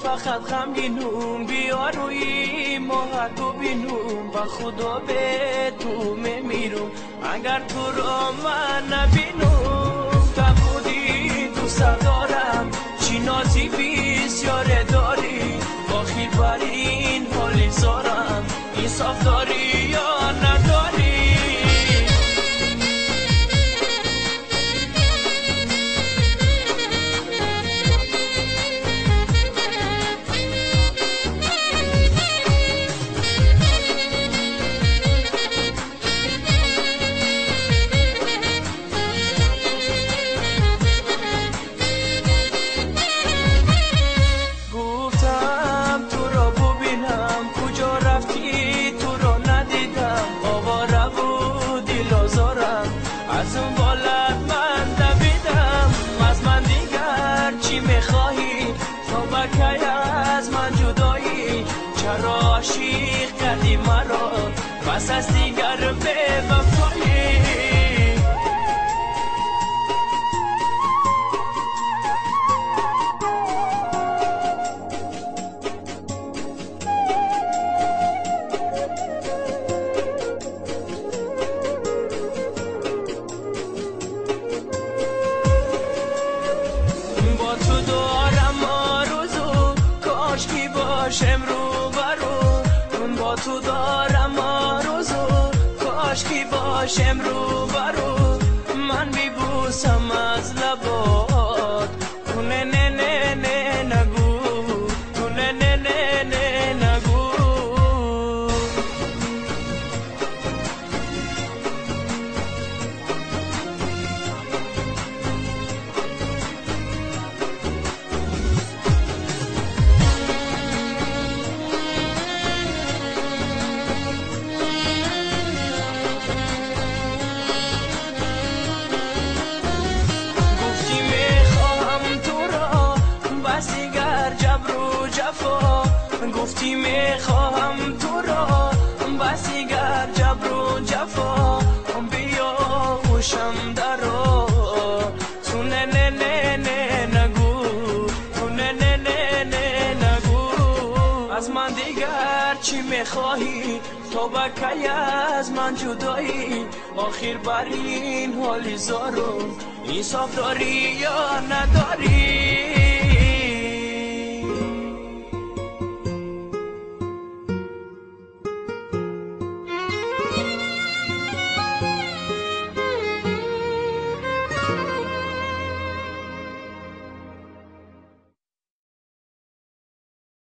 فقط غمگینم بیا روی ماهتو بینم با خدا به تو میمیرم اگر تو را من نبینم تا بودی دوست دارم چی نازی بسیار داری آخر بر این حالی زارم انصاف داری یا نداری از اون بالت من دویدم از من دیگر چی میخواهی تا بکی از من جدایی چرا عاشق کردی مرا بس از دیگر به وفایی امرو برو با تو دارم آرزو کاش کی باش امرو برو من میبوسم از لبات تو نه نه نه نه نگو تو نه نه نه نه نگو گفتی میخواهم تو را بس دیگر جبر و جفا بیا خوشم درا تو نه نه نه نه نگو تو نه نه نه نه نگو از من دیگر چی میخواهی تو بکی از من جدایی آخر بر این حالی زارم انصاف داری یا نداری